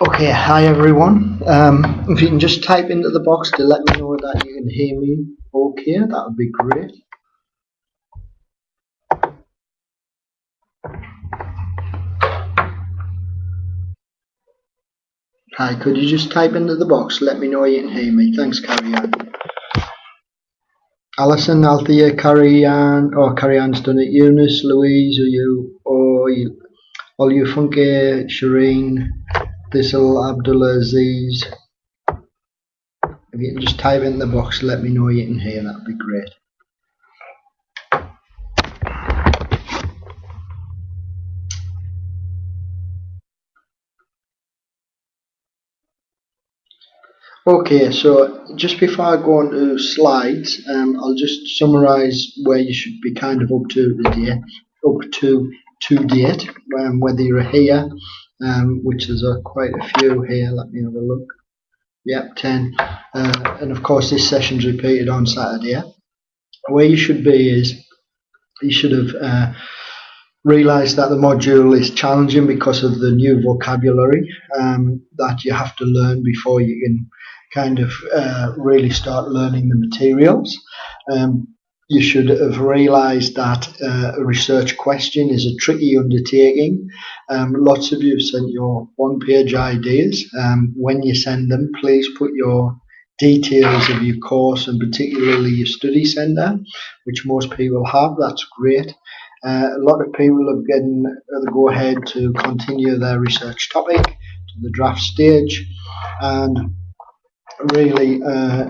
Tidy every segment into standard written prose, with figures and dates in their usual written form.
Okay, hi everyone. If you can just type into the box to let me know that you can hear me okay, that would be great. Hi, could you just type into the box, let me know you can hear me. Thanks, Carrie Ann. Alison, Althea, Carrie Ann, Carrie Ann's done it. Eunice, Louise, all you Funky, Shireen, Thistle, Abdullah, Aziz. If you can just type in the box, let me know you can hear, that would be great. Okay, so just before I go on to slides, I'll just summarise where you should be kind of up to date, whether you're here, which there's quite a few here. Let me have a look. Yep, 10, and of course this session's repeated on Saturday. Where you should be is you should have realised that the module is challenging because of the new vocabulary that you have to learn before you can kind of really start learning the materials. You should have realised that a research question is a tricky undertaking. Lots of you have sent your one-page ideas. When you send them, please put your details of your course and particularly your study centre, which most people have. That's great. A lot of people have given the go-ahead to continue their research topic to the draft stage, and really,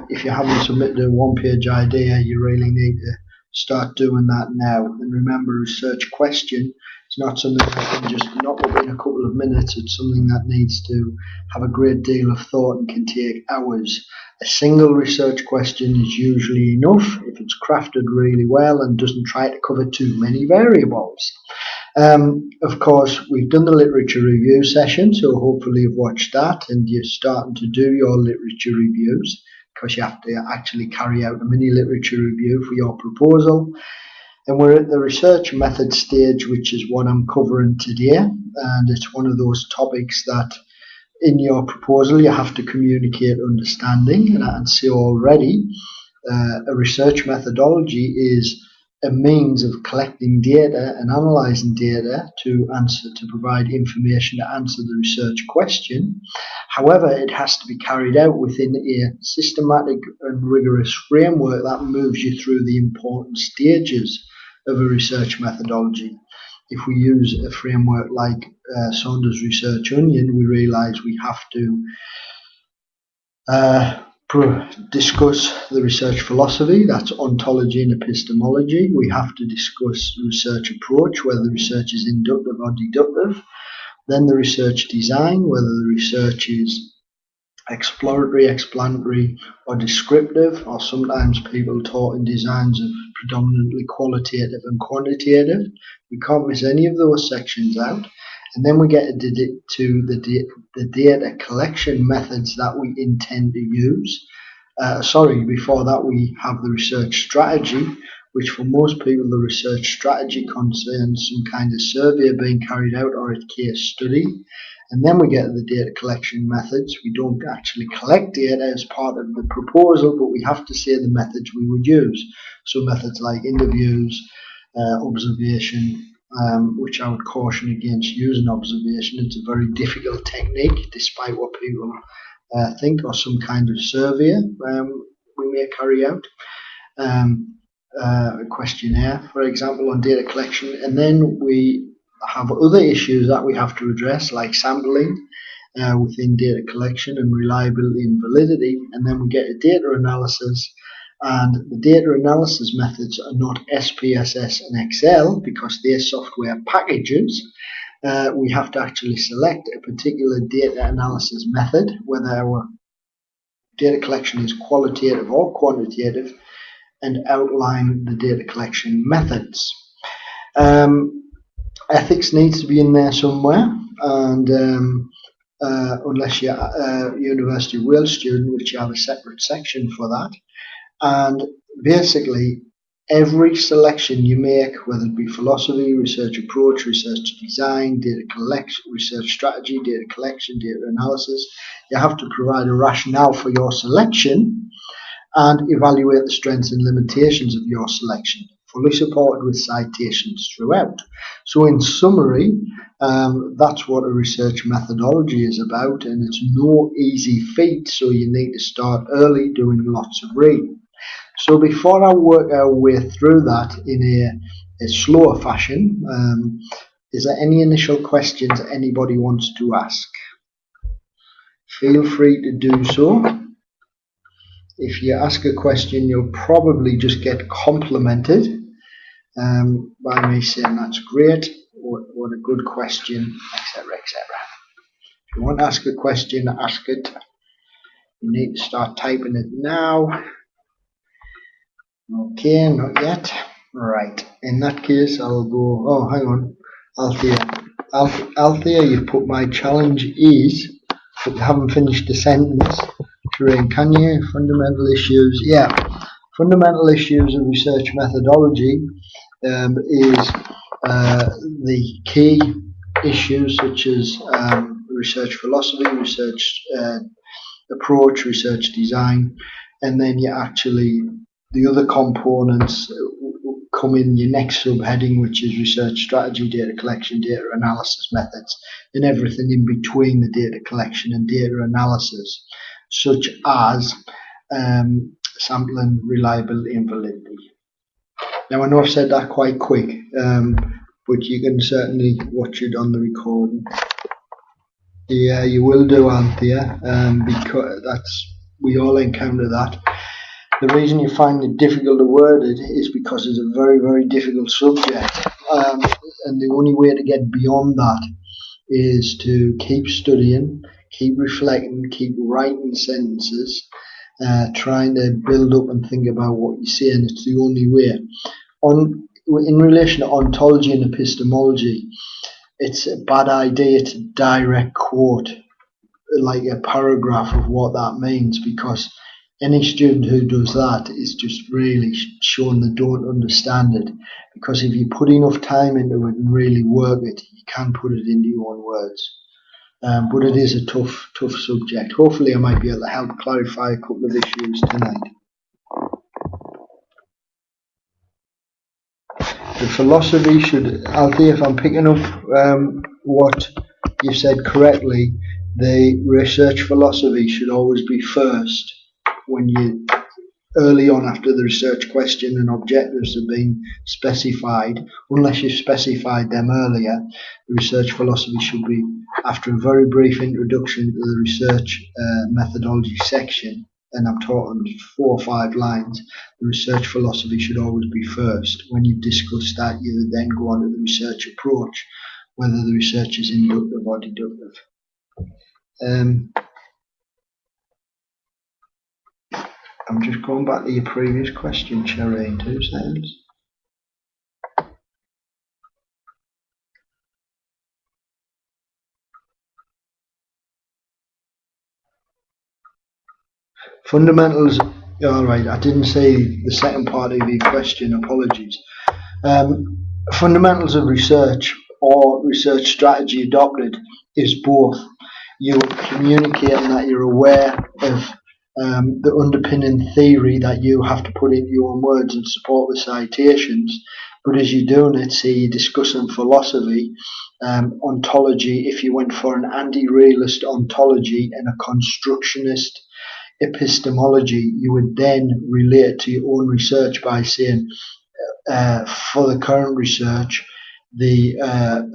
if you haven't submitted a one-page idea, you really need to start doing that now. And remember, research question is not something that can just knock up in a couple of minutes. It's something that needs to have a great deal of thought and can take hours. A single research question is usually enough if it's crafted really well and doesn't try to cover too many variables. Of course, we've done the literature review session, so hopefully you've watched that and you're starting to do your literature reviews, because you have to actually carry out a mini literature review for your proposal. And we're at the research method stage, which is what I'm covering today, and it's one of those topics that in your proposal you have to communicate understanding. And I can see already a research methodology is a means of collecting data and analysing data to provide information to answer the research question. However, it has to be carried out within a systematic and rigorous framework that moves you through the important stages of a research methodology. If we use a framework like Saunders Research Onion, we realise we have to discuss the research philosophy, that's ontology and epistemology. We have to discuss research approach, whether the research is inductive or deductive. Then the research design, whether the research is exploratory, explanatory, or descriptive, or sometimes people taught in designs of predominantly qualitative and quantitative. We can't miss any of those sections out. And then we get to the data collection methods that we intend to use. Before that we have the research strategy, which for most people the research strategy concerns some kind of survey being carried out or a case study. And then we get the data collection methods. We don't actually collect data as part of the proposal, but we have to say the methods we would use. So methods like interviews, observation, which I would caution against using observation. It's a very difficult technique, despite what people think, or some kind of survey we may carry out. A questionnaire, for example, on data collection. And then we have other issues that we have to address, like sampling within data collection and reliability and validity. And then we get a data analysis. And the data analysis methods are not SPSS and Excel because they're software packages. We have to actually select a particular data analysis method, whether our data collection is qualitative or quantitative, and outline the data collection methods. Ethics needs to be in there somewhere, and unless you're a University of Wales student, which you have a separate section for that. And basically, every selection you make, whether it be philosophy, research approach, research design, data collection, research strategy, data collection, data analysis, you have to provide a rationale for your selection and evaluate the strengths and limitations of your selection, fully supported with citations throughout. So in summary, that's what a research methodology is about, and it's no easy feat, so you need to start early doing lots of reading. So before I work our way through that in a slower fashion, is there any initial questions anybody wants to ask? Feel free to do so. If you ask a question, you'll probably just get complimented by me saying that's great, what a good question, etc., etc. If you want to ask a question, ask it. You need to start typing it now. Okay, not yet. Right, in that case, I'll go. Oh, hang on, Althea, you've put my challenge is, but you haven't finished the sentence. Shireen, can you? Fundamental issues. Yeah, fundamental issues of research methodology is the key issues such as research philosophy, research approach, research design, and then you actually, the other components come in your next subheading, which is research strategy, data collection, data analysis methods, and everything in between the data collection and data analysis, such as sampling, reliability, and validity. Now, I know I've said that quite quick, but you can certainly watch it on the recording. Yeah, you will do, Anthea, because we all encounter that. The reason you find it difficult to word it is because it's a very, very difficult subject, and the only way to get beyond that is to keep studying, keep reflecting, keep writing sentences, trying to build up and think about what you say, and it's the only way. In relation to ontology and epistemology, it's a bad idea to direct quote like a paragraph of what that means, because any student who does that is just really showing they don't understand it, because if you put enough time into it and really work it, you can put it into your own words. But it is a tough subject. Hopefully I might be able to help clarify a couple of issues tonight. The philosophy should, Althea, if I'm picking up what you've said correctly, the research philosophy should always be first when you, early on after the research question and objectives have been specified, unless you've specified them earlier. The research philosophy should be after a very brief introduction to the research methodology section, and I'm talking 4 or 5 lines. The research philosophy should always be first. When you've discussed that, you then go on to the research approach, whether the research is inductive or deductive. I'm just going back to your previous question, Shireen, 2 seconds. Fundamentals, alright, I didn't say the second part of your question, apologies. Fundamentals of research or research strategy adopted is both. You're communicating that you're aware of the underpinning theory that you have to put into your own words and support with citations, but as you're doing it, say you're discussing philosophy, ontology, if you went for an anti-realist ontology and a constructionist epistemology, you would then relate to your own research by saying, for the current research, the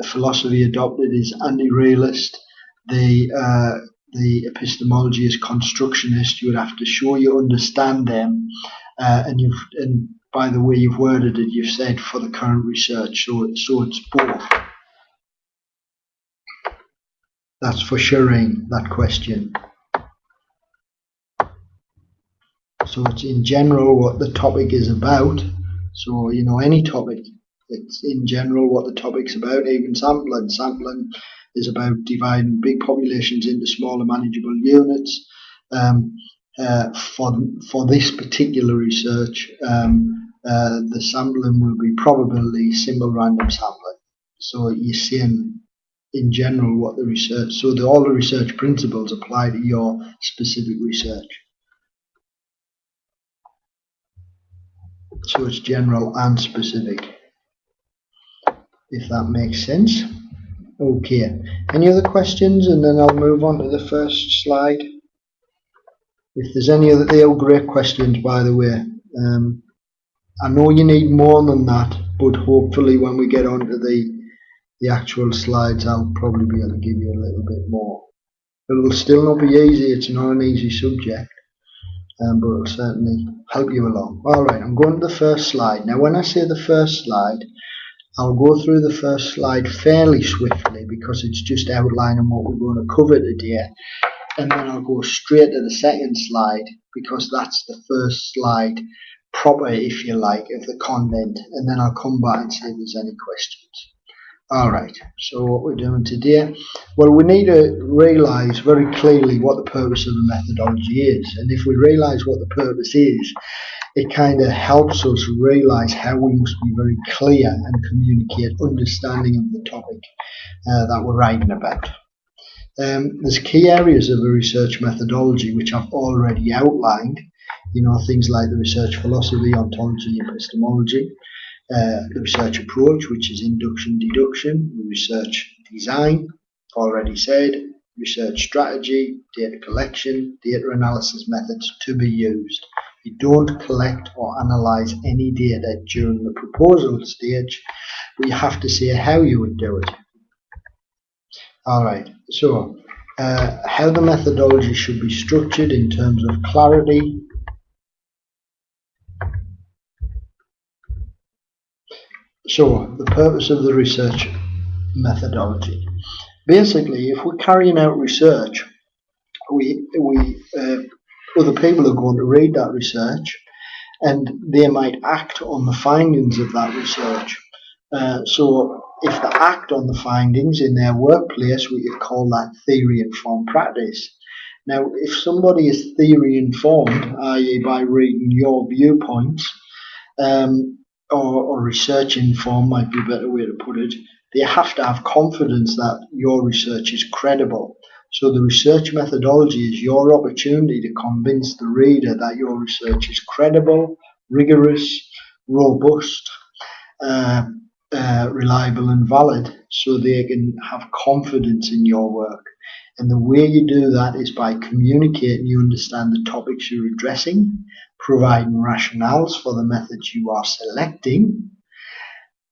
philosophy adopted is anti-realist, the epistemology is constructionist. You would have to show you understand them, and by the way you've worded it, you've said for the current research, so it's both. That's for Shireen, that question. So it's in general what the topic is about. So, you know, any topic, it's in general what the topic's about. Even sampling. Sampling is about dividing big populations into smaller manageable units. For this particular research, the sampling will be probability simple random sampling. So you're seeing in general what the research, so all the research principles apply to your specific research. So it's general and specific, if that makes sense. Okay, any other questions, and then I'll move on to the first slide. If there's any other, they are great questions, by the way. I know you need more than that, but hopefully when we get onto the actual slides, I'll probably be able to give you a little bit more. It will still not be easy, it's not an easy subject, but it'll certainly help you along. Alright, I'm going to the first slide. Now when I say the first slide, I'll go through the first slide fairly swiftly because it's just outlining what we're going to cover today, and then I'll go straight to the second slide because that's the first slide proper, if you like, of the content, and then I'll come back and see if there's any questions. Alright, so what we're doing today, well, we need to realise very clearly what the purpose of the methodology is, and if we realise what the purpose is, it kind of helps us realise how we must be very clear and communicate understanding of the topic that we're writing about. There's key areas of the research methodology which I've already outlined, things like the research philosophy, ontology, epistemology, the research approach, which is induction, deduction, the research design, already said, research strategy, data collection, data analysis methods to be used. You don't collect or analyse any data during the proposal stage, but you have to say how you would do it. Alright, so how the methodology should be structured in terms of clarity, so the purpose of the research methodology. Basically, if we're carrying out research, other people are going to read that research and they might act on the findings of that research. So if they act on the findings in their workplace, we could call that theory-informed practice. Now, if somebody is theory-informed, i.e. by reading your viewpoints, or research-informed might be a better way to put it, they have to have confidence that your research is credible. So the research methodology is your opportunity to convince the reader that your research is credible, rigorous, robust, reliable and valid, so they can have confidence in your work. And the way you do that is by communicating you understand the topics you're addressing, providing rationales for the methods you are selecting,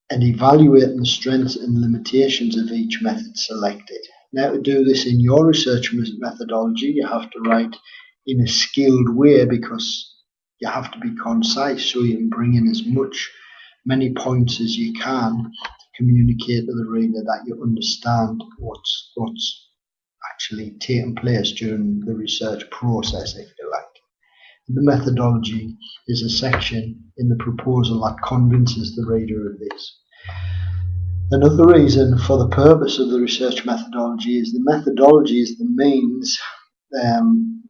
and evaluating the strengths and limitations of each method selected. Now, to do this in your research methodology, you have to write in a skilled way because you have to be concise, so you can bring in as many points as you can to communicate to the reader that you understand what's actually taking place during the research process, if you like. The methodology is a section in the proposal that convinces the reader of this. Another reason for the purpose of the research methodology is the methodology is the means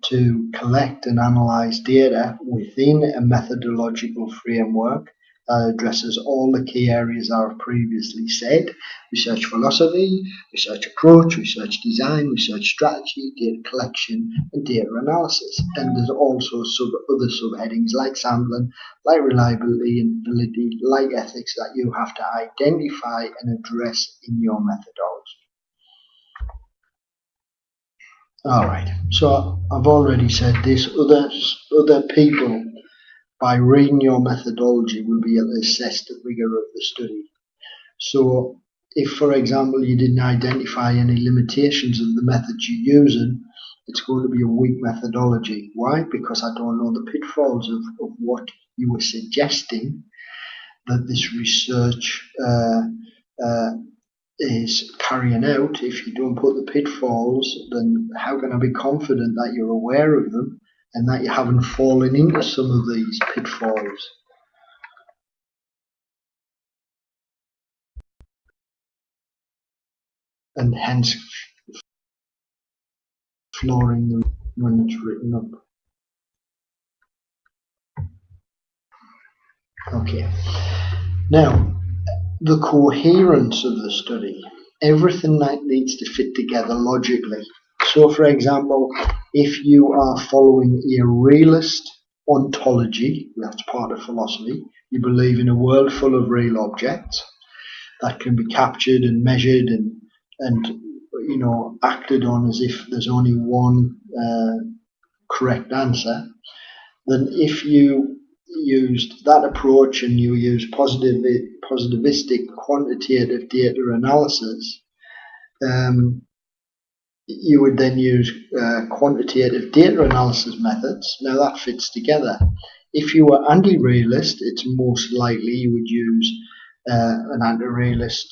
to collect and analyse data within a methodological framework that addresses all the key areas I've previously said: research philosophy, research approach, research design, research strategy, data collection and data analysis. And there's also other subheadings like sampling, like reliability and validity, like ethics that you have to identify and address in your methodology. Alright, so I've already said this, other people, by reading your methodology, will be able to assess the rigor of the study. So if, for example, you didn't identify any limitations of the methods you're using, it's going to be a weak methodology. Why? Because I don't know the pitfalls of what you were suggesting that this research is carrying out. If you don't put the pitfalls, then how can I be confident that you're aware of them and that you haven't fallen into some of these pitfalls? And hence flooring them when it's written up. Okay. Now, the coherence of the study, everything that needs to fit together logically. So, for example, if you are following a realist ontology, that's part of philosophy, you believe in a world full of real objects that can be captured and measured and acted on as if there's only one correct answer, then if you used that approach and you use positivistic quantitative data analysis, you would then use quantitative data analysis methods. Now that fits together. If you were anti-realist, it's most likely you would use an anti-realist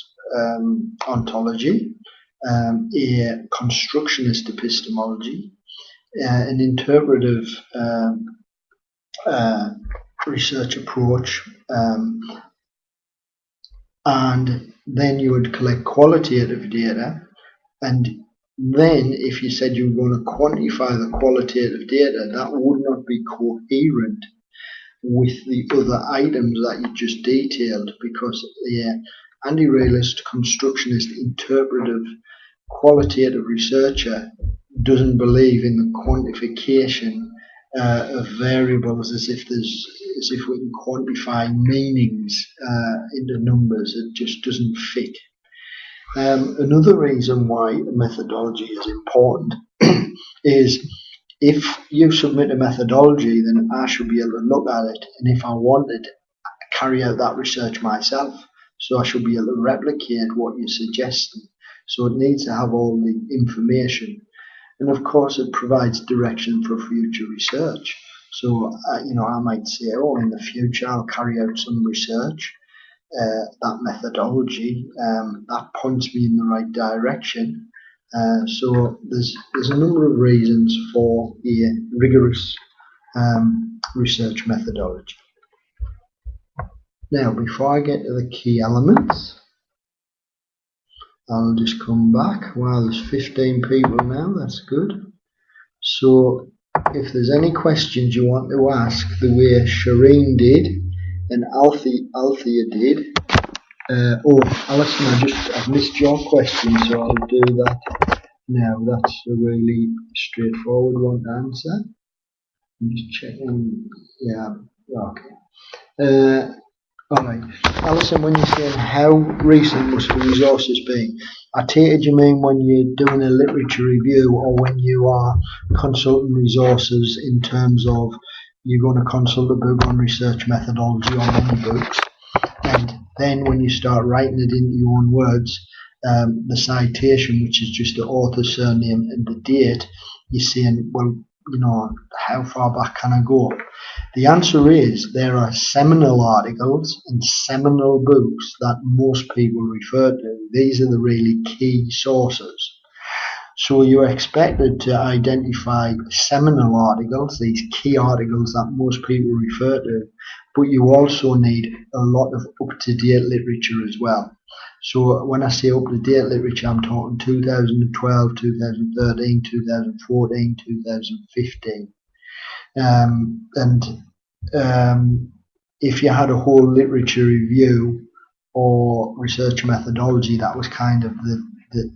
ontology, a constructionist epistemology, an interpretive research approach, and then you would collect qualitative data, and then if you said you were going to quantify the qualitative data, that would not be coherent with the other items that you just detailed, because the anti-realist, constructionist, interpretive, qualitative researcher doesn't believe in the quantification of variables as if we can quantify meanings into numbers. It just doesn't fit. Another reason why methodology is important is if you submit a methodology, then I should be able to look at it, and if I wanted, carry out that research myself. So I should be able to replicate what you're suggesting. So it needs to have all the information. And of course, it provides direction for future research. So, I might say, in the future, I'll carry out some research. That methodology that points me in the right direction. So there's a number of reasons for a rigorous research methodology. Now, before I get to the key elements, I'll just come back. Wow, there's 15 people now, that's good. So if there's any questions you want to ask the way Shireen did and Althea did, Alison, I've missed your question, so I'll do that now. That's a really straightforward one to answer. I'm just checking. Yeah, okay. Alright, Alison, when you're saying how recent must the resources be, I take it you mean when you're doing a literature review or when you are consulting resources in terms of you're going to consult a book on research methodology or many books, and then when you start writing it into your own words, the citation, which is just the author's surname and the date, you're saying, well, how far back can I go? The answer is there are seminal articles and seminal books that most people refer to. These are the really key sources. So you're expected to identify seminal articles, these key articles that most people refer to, but you also need a lot of up-to-date literature as well. So when I say up-to-date literature, I'm talking 2012, 2013, 2014, 2015. If you had a whole literature review or research methodology that was kind of the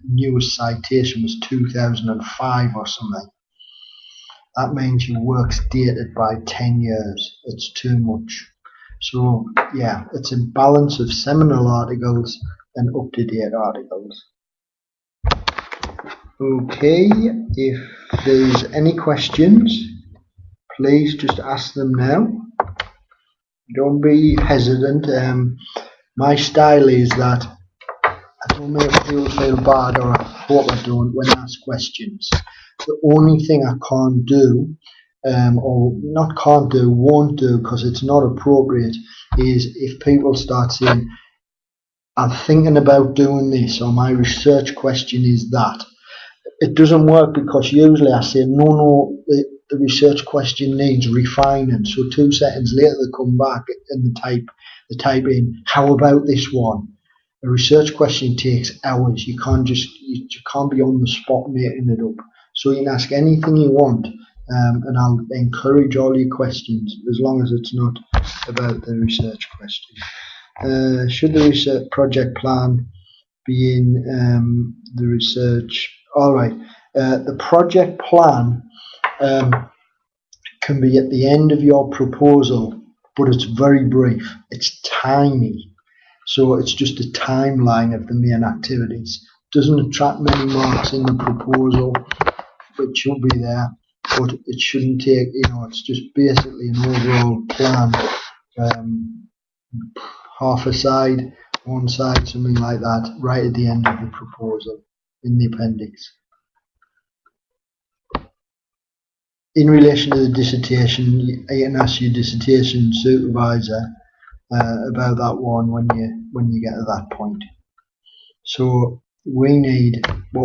newest citation was 2005 or something, that means your work's dated by 10 years. It's too much. So yeah, it's a balance of seminal articles and up-to-date articles. Okay, if there's any questions, please just ask them now. Don't be hesitant. My style is that I don't make people feel bad, or I hope I don't, when I ask questions. The only thing I can't do, or not can't do, won't do, because it's not appropriate, is if people start saying, I'm thinking about doing this, or my research question is that. It doesn't work, because usually I say, no, the research question needs refining. So 2 seconds later they come back and they type in, how about this one? A research question takes hours. You can't be on the spot making it up. So you can ask anything you want, and I'll encourage all your questions as long as it's not about the research question. Should the research project plan be in the research? All right. The project plan can be at the end of your proposal, but it's very brief. It's tiny. So it's just a timeline of the main activities. Doesn't attract many marks in the proposal, but should be there. But it shouldn't take, it's just basically an overall plan. Half a side, one side, something like that, right at the end of the proposal in the appendix. In relation to the dissertation, you can ask your dissertation supervisor about that one when you get to that point. So what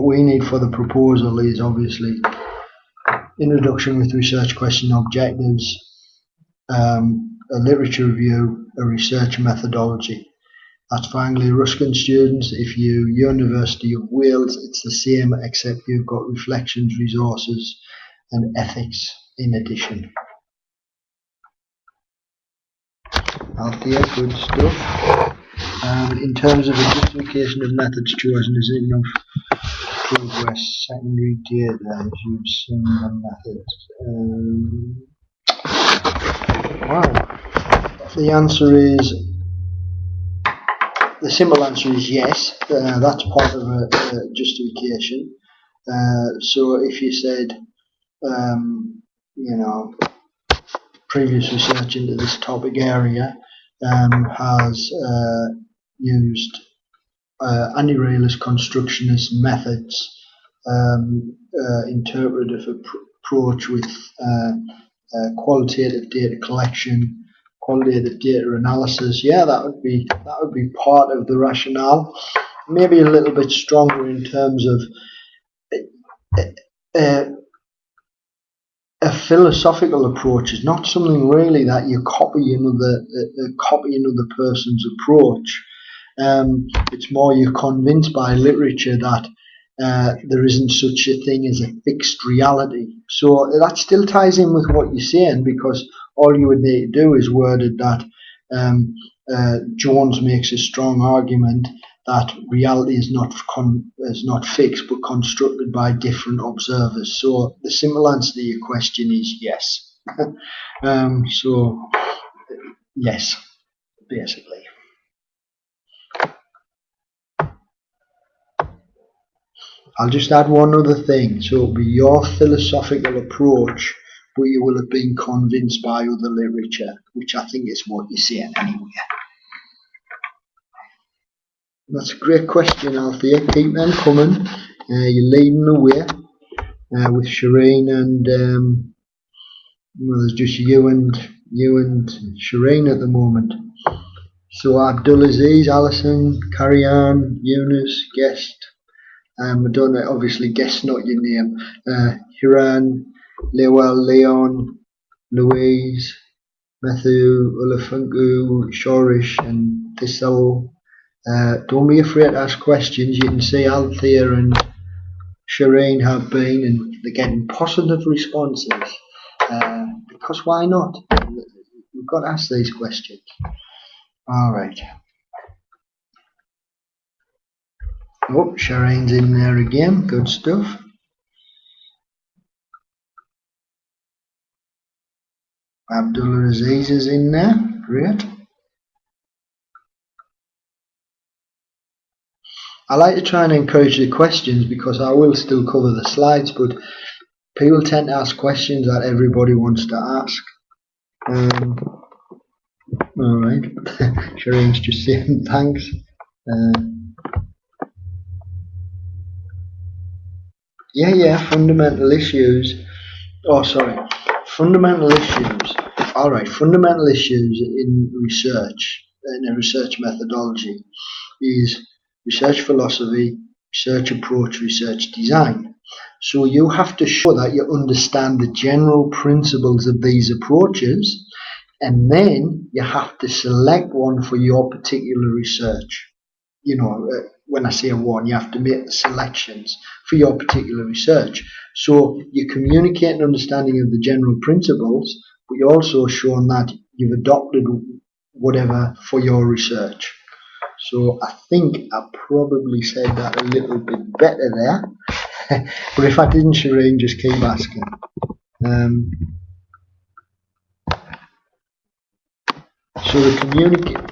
we need for the proposal is obviously introduction with research question objectives, a literature review, a research methodology. That's for Anglo-Ruskin students. If you University of Wales, it's the same, except you've got reflections, resources and ethics in addition. Althea, good stuff. In terms of the justification of methods chosen, is it enough to prove where secondary data is used similar methods? Wow. The answer is, the simple answer is yes. That's part of a justification. So if you said, previous research into this topic area has used anti-realist constructionist methods, interpretive approach with qualitative data collection, qualitative data analysis. Yeah, that would be part of the rationale. Maybe a little bit stronger in terms of a philosophical approach is not something really that you copy another person's approach. It's more you're convinced by literature that there isn't such a thing as a fixed reality. So that still ties in with what you're saying, because all you would need to do is word it that Jones makes a strong argument that reality is not fixed but constructed by different observers. So the simple answer to your question is yes. So yes, basically. I'll just add one other thing. So it'll be your philosophical approach, but you will have been convinced by other literature, which I think is what you're saying anyway. That's a great question, Althea. Keep them coming. You're leading the way with Shireen and there's just you and Shireen at the moment. So Abdulaziz, Alison, Carrie-Anne, Eunice, Guest. I don't know, obviously Guest not your name. Hiran, Lewell, Leon, Louise, Matthew, Ulafunku, Shorish and Thistle. Don't be afraid to ask questions. You can see Althea and Shireen have been, and they're getting positive responses. Because why not? We've got to ask these questions. Alright. Oh, Shireen's in there again. Good stuff. Abdullah Aziz is in there. Great. I like to try and encourage the questions because I will still cover the slides, but people tend to ask questions that everybody wants to ask. Alright. Shireen's just saying thanks. Fundamental issues. Oh, sorry. Fundamental issues. Alright, fundamental issues in research, in a research methodology, is research philosophy, research approach, research design. So you have to show that you understand the general principles of these approaches, and then you have to select one for your particular research. When I say one, you have to make the selections for your particular research. So you communicate an understanding of the general principles, but you're also showing that you've adopted whatever for your research. So I think I probably said that a little bit better there. But if I didn't, Shireen, just keep asking. So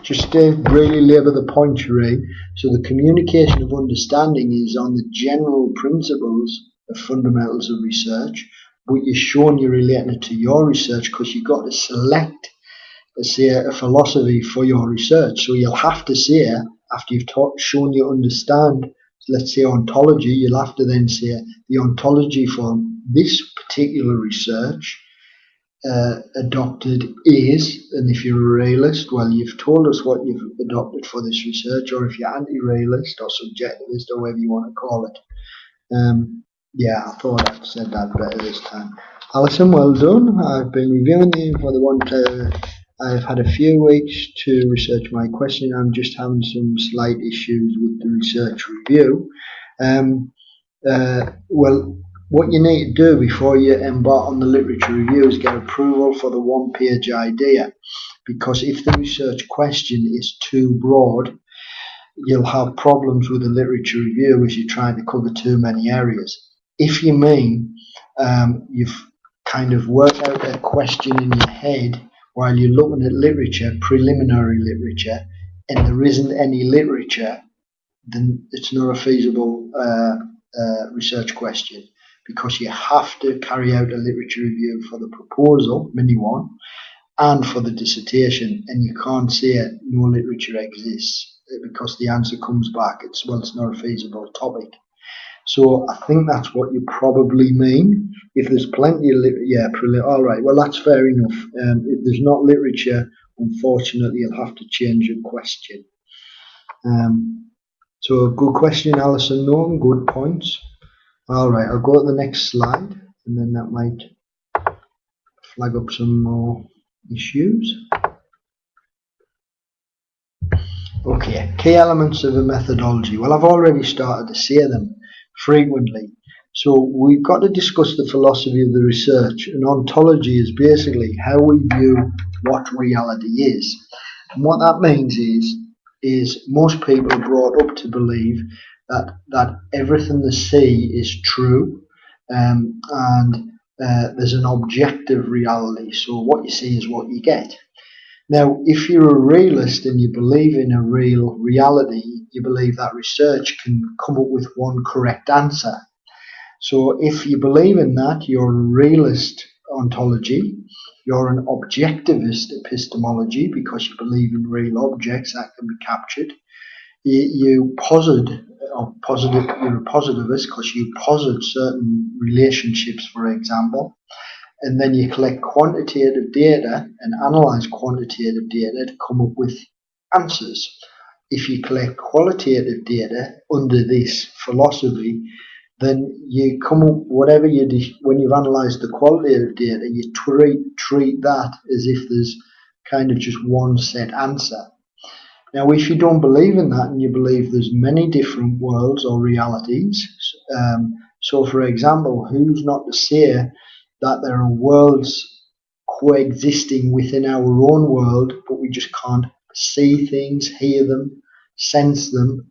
just to really labour the point, Shireen, so the communication of understanding is on the general principles of fundamentals of research, but you're showing you're relating it to your research because you've got to select, say, a philosophy for your research. So you'll have to say, after you've shown you understand, let's say, ontology, you'll have to then say the ontology for this particular research adopted is, and if you're a realist, well, you've told us what you've adopted for this research, or if you're anti-realist or subjectivist or whatever you want to call it. Yeah, I thought I'd said that better this time. Alison, well done. I've been reviewing you for the one I've had a few weeks to research my question. I'm just having some slight issues with the research review. Well, what you need to do before you embark on the literature review is get approval for the one-page idea, because if the research question is too broad, you'll have problems with the literature review as you try to cover too many areas. If you mean you've kind of worked out a question in your head while you're looking at literature, preliminary literature, and there isn't any literature, then it's not a feasible research question, because you have to carry out a literature review for the proposal, mini one, and for the dissertation, and you can't say no literature exists because the answer comes back, it's not a feasible topic. So I think that's what you probably mean. If there's plenty of all right, well, that's fair enough. If there's not literature, unfortunately, you'll have to change your question. So good question, Alison Norton, good points. All right, I'll go to the next slide, and then that might flag up some more issues. Okay, key elements of a methodology. Well, I've already started to say them frequently. So we've got to discuss the philosophy of the research, and ontology is basically how we view what reality is. And what that means is most people are brought up to believe that everything they see is true, and there's an objective reality. So what you see is what you get. Now, if you're a realist and you believe in a real reality, you believe that research can come up with one correct answer. So if you believe in that, you're a realist ontology. You're an objectivist epistemology because you believe in real objects that can be captured. You're a positivist because you posit certain relationships, for example. And then you collect quantitative data and analyze quantitative data to come up with answers. If you collect qualitative data under this philosophy, then you come up, whatever you do, when you've analysed the qualitative data, you treat that as if there's kind of just one set answer. Now, if you don't believe in that and you believe there's many different worlds or realities, so for example, who's not to say that there are worlds coexisting within our own world, but we just can't see things, hear them, sense them?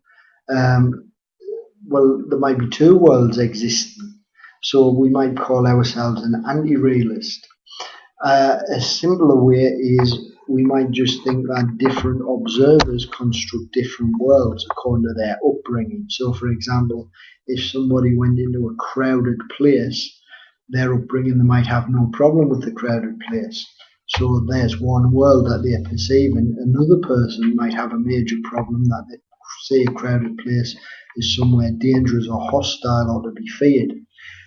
Well, there might be two worlds existing, so we might call ourselves an anti-realist. A simpler way is we might just think that different observers construct different worlds according to their upbringing. So, for example, if somebody went into a crowded place, their upbringing, they might have no problem with the crowded place. So there's one world that they're perceiving. Another person might have a major problem that they say a crowded place is somewhere dangerous or hostile or to be feared.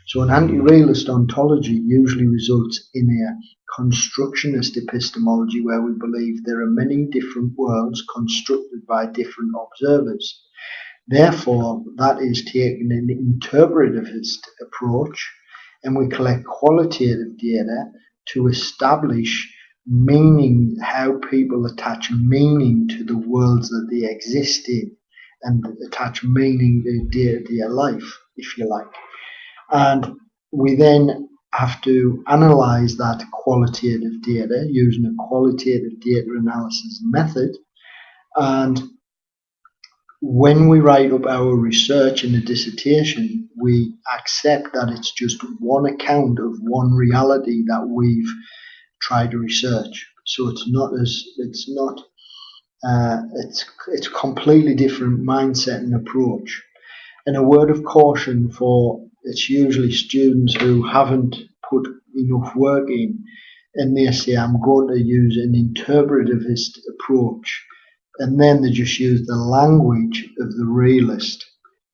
So an anti-realist ontology usually results in a constructionist epistemology where we believe there are many different worlds constructed by different observers. Therefore, that is taking an interpretivist approach, and we collect qualitative data to establish meaning, how people attach meaning to the worlds that they exist in, and attach meaning to their life, if you like. And we then have to analyze that qualitative data using a qualitative data analysis method. And when we write up our research in a dissertation, we accept that it's just one account of one reality that we've tried to research. So it's completely different mindset and approach. And a word of caution for, it's usually students who haven't put enough work in, and they say, I'm going to use an interpretivist approach, and then they just use the language of the realist.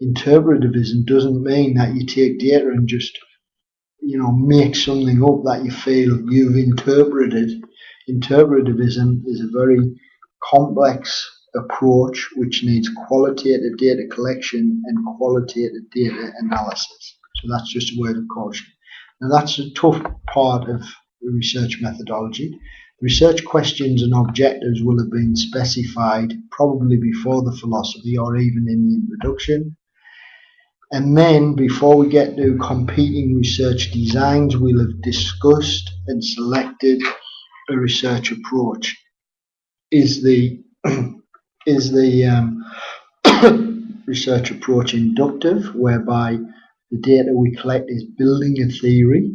Interpretivism doesn't mean that you take data and just make something up that you feel you've interpreted. Interpretivism is a very complex approach which needs qualitative data collection and qualitative data analysis. So that's just a word of caution. Now that's a tough part of the research methodology. Research questions and objectives will have been specified probably before the philosophy or even in the introduction. And then before we get to competing research designs, we'll have discussed and selected a research approach. Is the research approach inductive, whereby the data we collect is building a theory?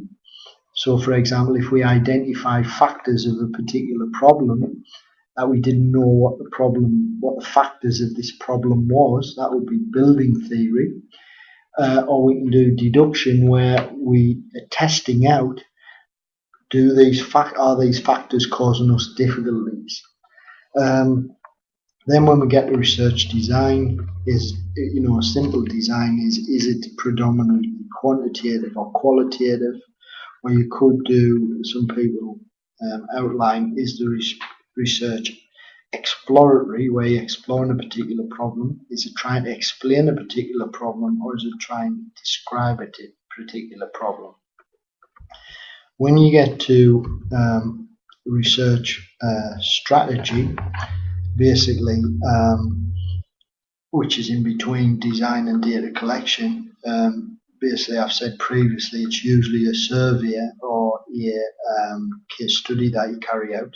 So for example, if we identify factors of a particular problem that we didn't know what the factors of this problem was, that would be building theory. Or we can do deduction, where we are testing out, are these factors causing us difficulties? Then when we get to research design, a simple design is it predominantly quantitative or qualitative? Or you could do, some people outline, is the research exploratory, where you're exploring a particular problem? Is it trying to explain a particular problem, or is it trying to describe a particular problem? When you get to research strategy, basically, which is in between design and data collection, basically I've said previously, it's usually a survey or a case study that you carry out.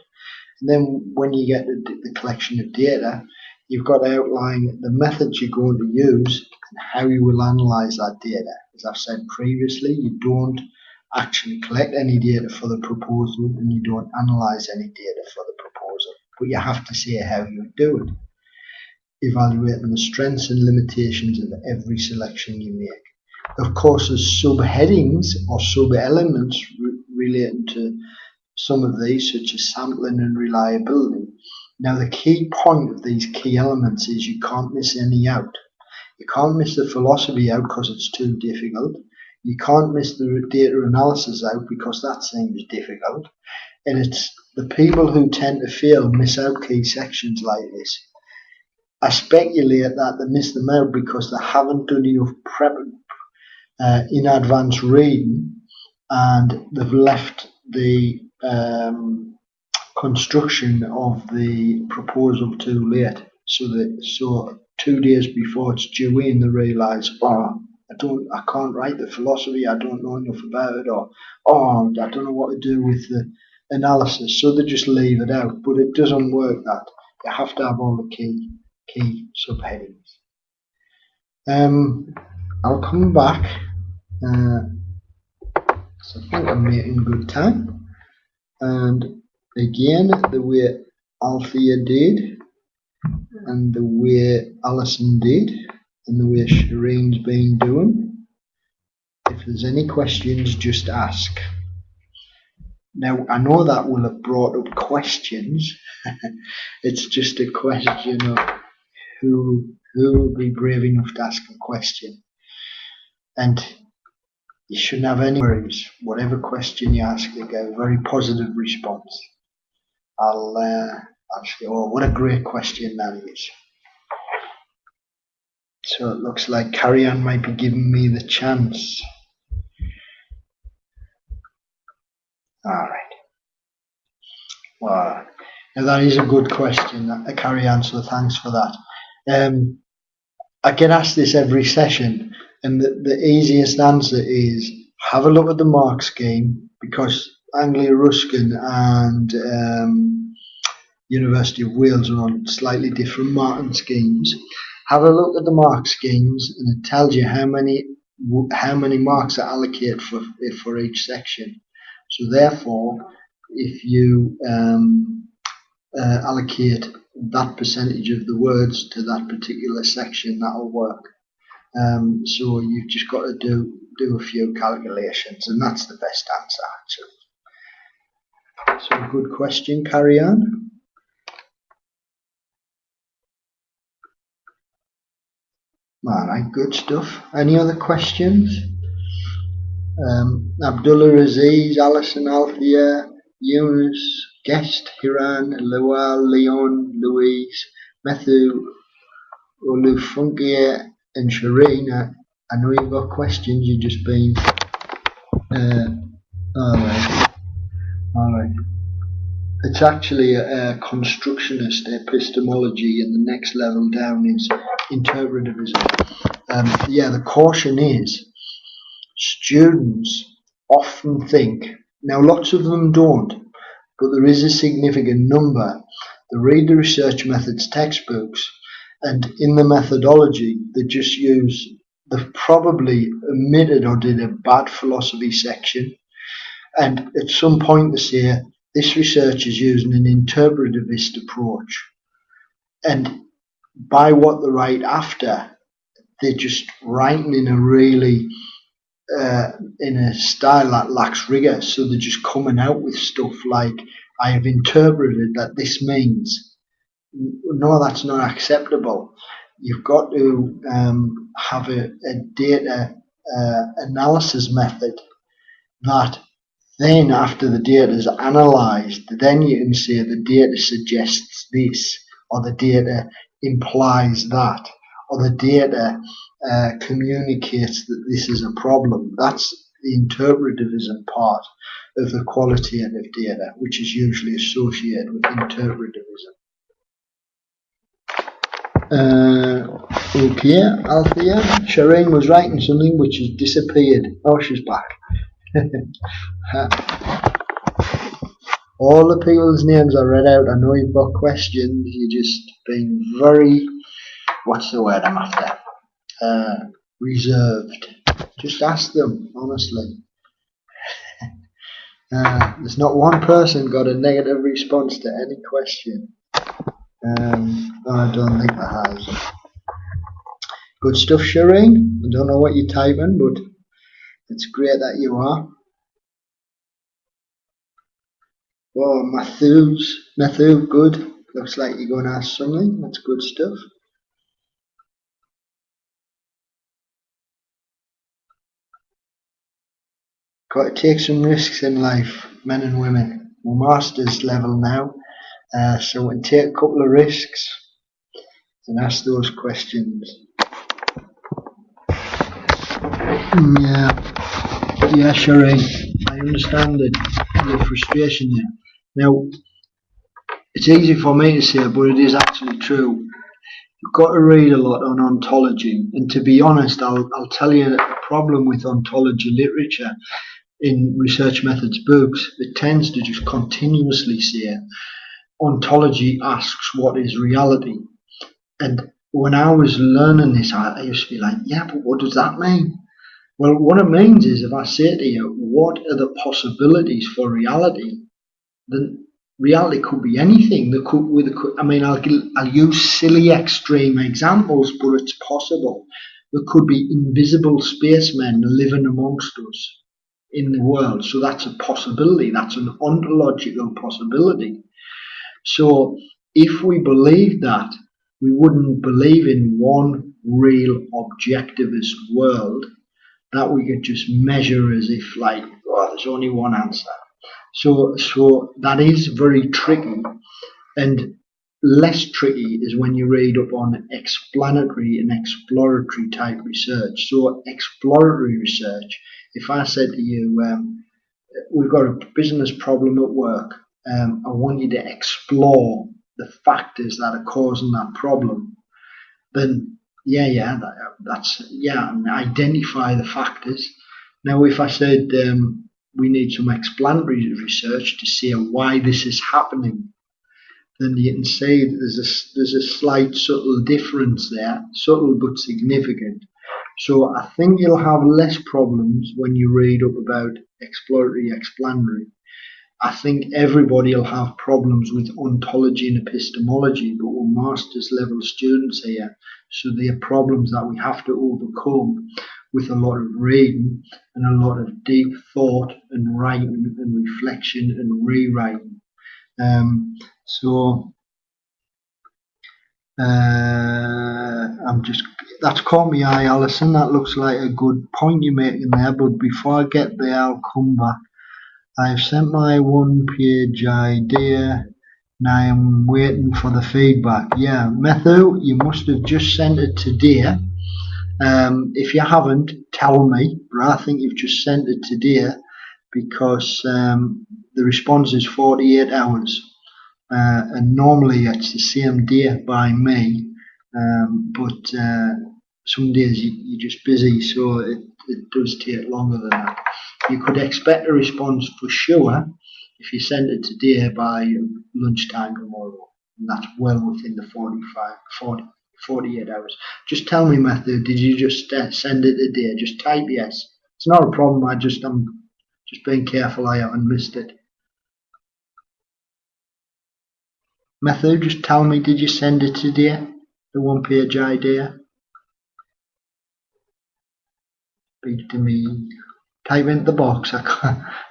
And then when you get the collection of data, you've got to outline the methods you're going to use and how you will analyze that data. As I've said previously, you don't actually collect any data for the proposal, and you don't analyze any data for the proposal. But you have to say how you do it, evaluating the strengths and limitations of every selection you make. Of course, there's subheadings or sub-elements relating to some of these, such as sampling and reliability. Now, the key point of these key elements is you can't miss any out. You can't miss the philosophy out because it's too difficult. You can't miss the data analysis out because that seems difficult. And it's the people who tend to fail miss out key sections like this. I speculate that they miss them out because they haven't done enough prep in advance reading, and they've left the construction of the proposal too late. So 2 days before it's due in, they realise, I can't write the philosophy, I don't know enough about it, or I don't know what to do with the analysis, so they just leave it out. But it doesn't work that. You have to have all the key subheadings. I'll come back. So I think I'm making good time. And again, the way Althea did, and the way Alison did, and the way Shireen's been doing. If there's any questions, just ask. Now, I know that will have brought up questions. It's just a question of who will be brave enough to ask a question. And you shouldn't have any worries. Whatever question you ask, you get a very positive response. I'll say, oh, what a great question that is. So it looks like Carrie-Anne might be giving me the chance. Alright. Wow. Now that is a good question, Carrie-Anne, so thanks for that. I get asked this every session, and the easiest answer is, have a look at the mark scheme, because Anglia-Ruskin and University of Wales are on slightly different marking schemes. Have a look at the mark schemes, and it tells you how many marks are allocated for each section. So therefore, if you allocate that percentage of the words to that particular section, that'll work. So you've just got to do a few calculations, and that's the best answer, actually. So good question, carry on. Alright, good stuff. Any other questions? Abdullah Aziz, Alison, Althea, Eunice, Guest, Hiran, Lowell, Leon, Louise, Methu, Olufunkia, and Shireen. I know you've got questions, you've just been alright. It's actually a constructionist epistemology, and the next level down is interpretivism. Yeah, the caution is students often think, now lots of them don't, but there is a significant number that read the research methods textbooks, and in the methodology they just use, they've probably omitted or did a bad philosophy section, and at some point they say this research is using an interpretivist approach, and by what they write after, they're just writing in a really in a style that lacks rigor. So they're just coming out with stuff like, I have interpreted that this means. No, that's not acceptable. You've got to have a data analysis method that then, after the data is analysed, then you can say the data suggests this, or the data implies that, or the data communicates that this is a problem. That's the interpretivism part of the qualitative data, which is usually associated with interpretivism. Okay, Althea. Shireen was writing something which has disappeared. Oh, she's back. All the people's names are read out. I know you've got questions. You're just being very, what's the word I'm after? Reserved. Just ask them, honestly. There's not one person got a negative response to any question. I don't think there has. Good stuff, Shireen. I don't know what you're typing, but it's great that you are. Oh, Matthew, good. Looks like you're going to ask something. That's good stuff. Got to take some risks in life, men and women. We're masters level now, so we can take a couple of risks and ask those questions. Yeah, Shireen, I understand the frustration there. Now, it's easy for me to say, but it is actually true. You've got to read a lot on ontology, and to be honest, I'll tell you that the problem with ontology literature in research methods books, it tends to just continuously say ontology asks what is reality. And when I was learning this, I used to be like, yeah, but what does that mean? Well, what it means is, if I say to you, what are the possibilities for reality, then reality could be anything. I'll use silly extreme examples, but it's possible. There could be invisible spacemen living amongst us in the world. So that's a possibility. That's an ontological possibility. So if we believe that, we wouldn't believe in one real objectivist world that we could just measure as if like, oh, there's only one answer. So that is very tricky, and less tricky is when you read up on explanatory and exploratory type research. So exploratory research, if I said to you, we've got a business problem at work, I want you to explore the factors that are causing that problem, then identify the factors, Now, if I said we need some explanatory research to see why this is happening, then you can see that there's a slight subtle difference there, subtle but significant. So I think you'll have less problems when you read up about exploratory, explanatory. I think everybody will have problems with ontology and epistemology, but we're master's level students here, so they are problems that we have to overcome with a lot of reading and a lot of deep thought and writing and reflection and rewriting. That's caught my eye, Alison. That looks like a good point you're making there, but before I get there, I'll come back. I've sent my one-page idea. Now I'm waiting for the feedback. Yeah, Methu, you must have just sent it today. If you haven't, tell me. But I think you've just sent it today because the response is 48 hours. And normally it's the same day by me, but some days you're just busy, so it does take longer than that. You could expect a response for sure if you send it today by lunchtime tomorrow, and that's well within the 48 hours. Just tell me, Matthew, did you just send it today? Just type yes. It's not a problem. I'm just being careful I haven't missed it. Matthew, just tell me, did you send it today? The one-page idea? Speak to me. Type into the box.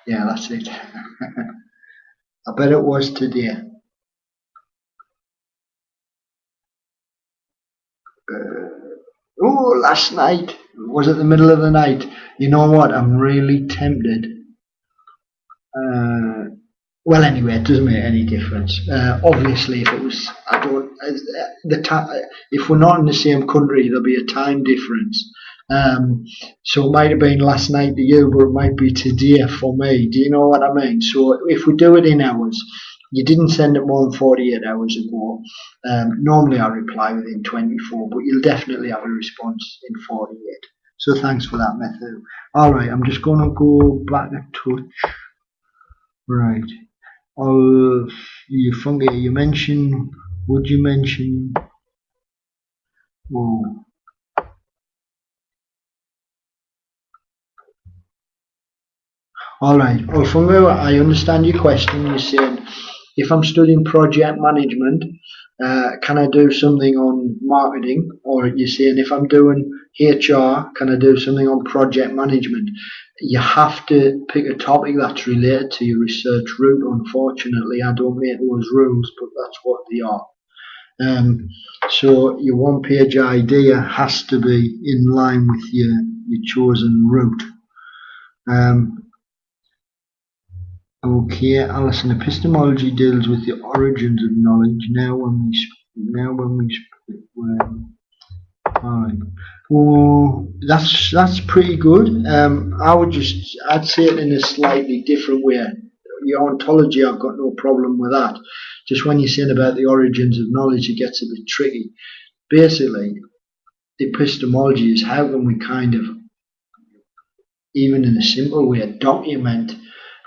Yeah, that's it. I bet it was today. Oh, last night. Was it the middle of the night? You know what? I'm really tempted. Well, anyway, it doesn't make any difference. Obviously, if it was, if we're not in the same country, there'll be a time difference. So it might have been last night to you, but it might be today for me. Do you know what I mean? So if we do it in hours, you didn't send it more than 48 hours ago. Normally I reply within 24, but you'll definitely have a response in 48. So thanks for that, Matthew. All right, I'm just going to go back a touch. Right. You fungi, you mentioned, would you mention, oh. Alright, well, fungi, I understand your question. You're saying, if I'm studying project management, can I do something on marketing? Or you're saying, if I'm doing HR, can I do something on project management? You have to pick a topic that's related to your research route. Unfortunately, I don't make those rules, but that's what they are. So your one-page idea has to be in line with your chosen route. Okay, Alison, epistemology deals with the origins of knowledge. Alright. Well, that's pretty good. I'd say it in a slightly different way. Your ontology, I've got no problem with that. Just when you're saying about the origins of knowledge, it gets a bit tricky. Basically, epistemology is how can we kind of, even in a simple way, document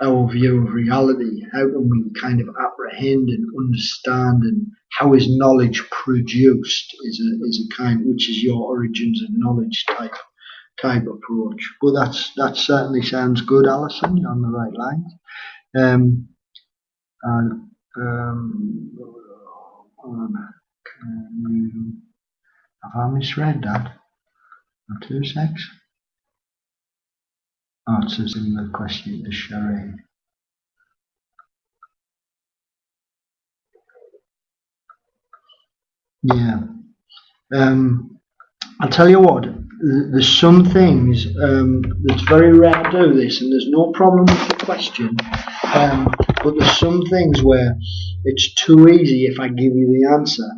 our view of reality. How can we kind of apprehend and understand, and how is knowledge produced is a kind, which is your origins of knowledge type approach. But that certainly sounds good, Alison. You're on the right lines. Have I misread that? 2 secs. Oh, it's a similar question to Sherry. Yeah. I'll tell you what, there's some things, it's very rare to do this, and there's no problem with the question, but there's some things where it's too easy if I give you the answer.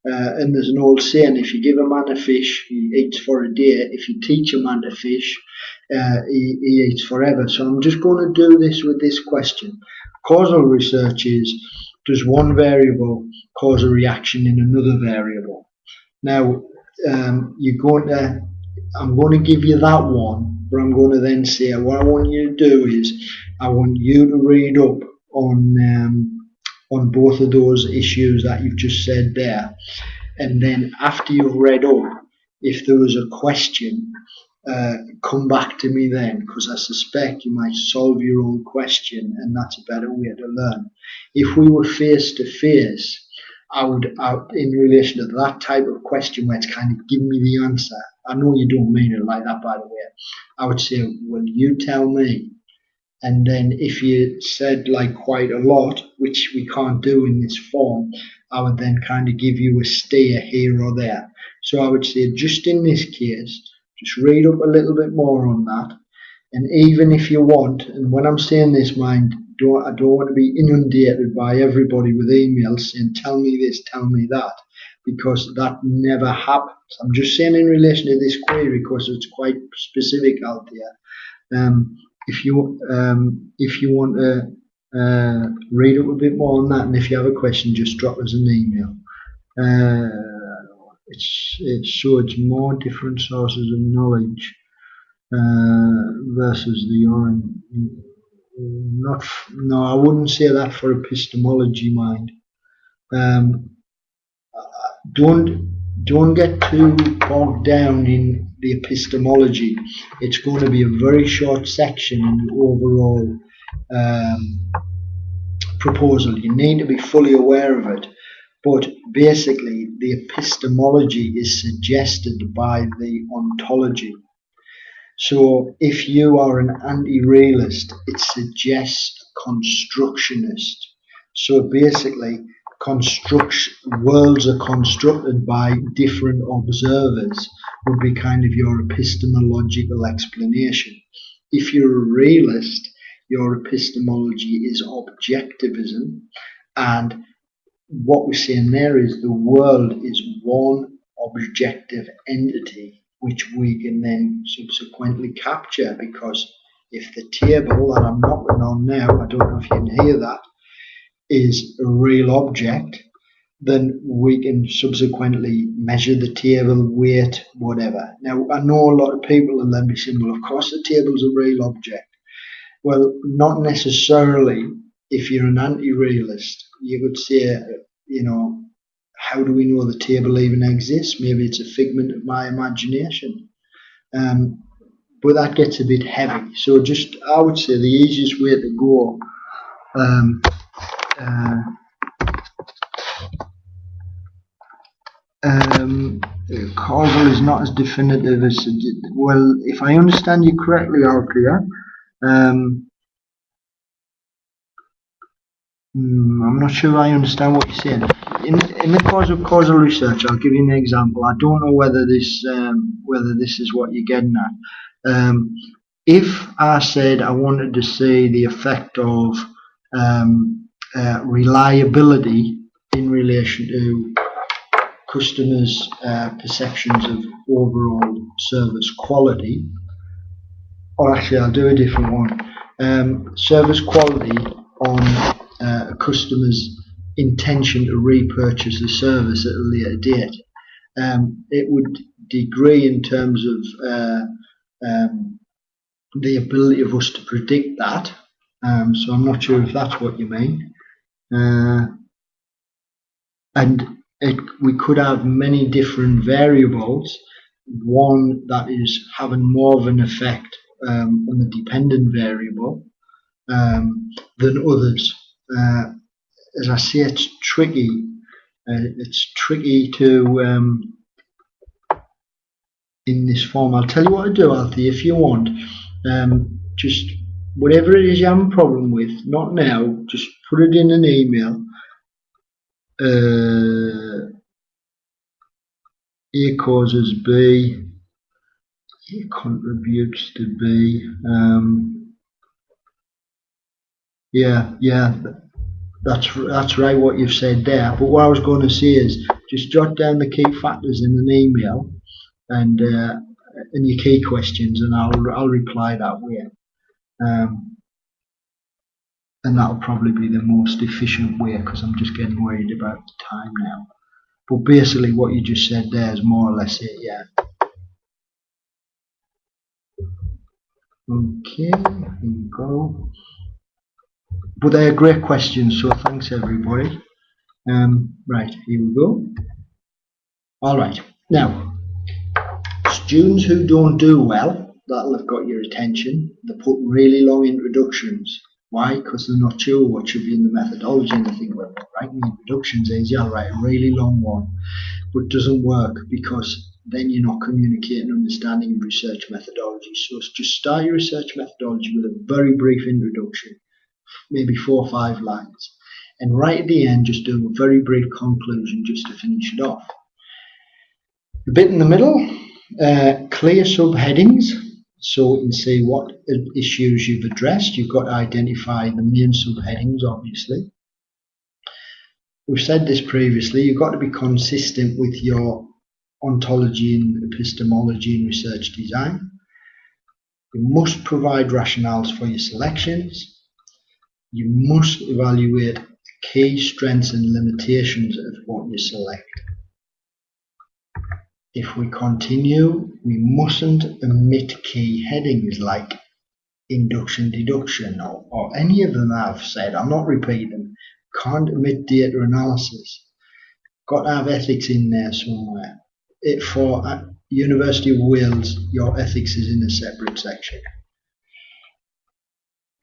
And there's an old saying, if you give a man a fish, he eats for a day. If you teach a man to fish, he eats forever. So I'm just going to do this with this question. Causal research is, does one variable cause a reaction in another variable? Now, I'm going to give you that one, But I'm going to then say what I want you to do is I want you to read up on both of those issues that you've just said there, and then after you've read up, if there was a question, come back to me then, because I suspect you might solve your own question, and that's a better way to learn. If we were face to face, I would, in relation to that type of question where it's kind of give me the answer. I know you don't mean it like that, by the way. I would say, well, you tell me. And then if you said like quite a lot, which we can't do in this form, I would then kind of give you a steer here or there. So I would say just in this case, just read up a little bit more on that. And even if you want, and when I'm saying this, mind, I don't want to be inundated by everybody with emails saying, tell me this, tell me that, because that never happens. I'm just saying in relation to this query because it's quite specific out there. If you want to read up a bit more on that, and if you have a question, just drop us an email. It's more different sources of knowledge versus the orange. No, I wouldn't say that for epistemology, mind. Don't get too bogged down in the epistemology. It's going to be a very short section in the overall proposal. You need to be fully aware of it. But basically, the epistemology is suggested by the ontology. So if you are an anti-realist, it suggests constructionist. So basically, worlds are constructed by different observers would be kind of your epistemological explanation. If you're a realist, your epistemology is objectivism, and what we're saying there is the world is one objective entity which we can then subsequently capture, because if the table that I'm knocking on now, I don't know if you can hear that, is a real object, then we can subsequently measure the table, weight, whatever. Now, I know a lot of people will then be saying, well, of course the table's a real object. Well, not necessarily. If you're an anti-realist, you could say, how do we know the table even exists? Maybe it's a figment of my imagination. But that gets a bit heavy. So I would say the easiest way to go causal is not as definitive as, well, if I understand you correctly, Althea, I'm not sure I understand what you're saying. In the causal research, I'll give you an example. I don't know whether this is what you're getting at. If I said I wanted to see the effect of reliability in relation to customers' perceptions of overall service quality, or actually I'll do a different one. Service quality on a customer's intention to repurchase the service at a later date. It would degree in terms of the ability of us to predict that. So I'm not sure if that's what you mean. And we could have many different variables. One that is having more of an effect on the dependent variable than others. As I say, it's tricky. It's tricky to in this form. I'll tell you what to do, Althea, if you want. Just whatever it is you have a problem with, not now, just put it in an email. A causes B, A contributes to B. Yeah, that's right what you've said there. But what I was going to say is just jot down the key factors in an email and your key questions, and I'll reply that way. And that'll probably be the most efficient way, because I'm just getting worried about the time now. But basically what you just said there is more or less it, yeah. Okay, here you go. But they're great questions, so thanks everybody. Right, here we go. Alright, now, students who don't do well, that'll have got your attention. They put really long introductions. Why? Because they're not sure what should be in the methodology, and they think, well, writing the introductions easy, I'll write a really long one. But it doesn't work, because then you're not communicating understanding of research methodology. So just start your research methodology with a very brief introduction, maybe 4 or 5 lines. And right at the end, just do a very brief conclusion just to finish it off. The bit in the middle, clear subheadings, so you can see what issues you've addressed. You've got to identify the main subheadings, obviously. We've said this previously, you've got to be consistent with your ontology and epistemology and research design. You must provide rationales for your selections. You must evaluate key strengths and limitations of what you select. If we continue, we mustn't omit key headings like induction, deduction, or any of them I've said. I'm not repeating them. Can't omit data analysis. Got to have ethics in there somewhere. For University of Wales, your ethics is in a separate section.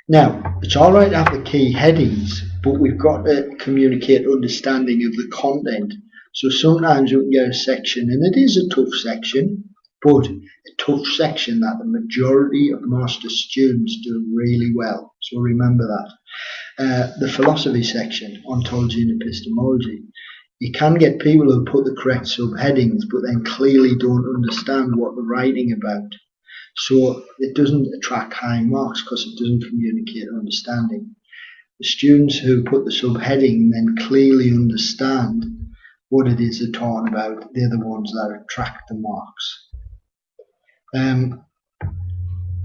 Now, it's all right to have the key headings, but we've got to communicate understanding of the content. So sometimes you can get a section, and it is a tough section, but a tough section that the majority of master's students do really well. So remember that. The philosophy section, ontology and epistemology. You can get people who put the correct subheadings, but then clearly don't understand what they're writing about. So it doesn't attract high marks because it doesn't communicate understanding. The students who put the subheading and then clearly understand what it is they're talking about, they're the ones that attract the marks.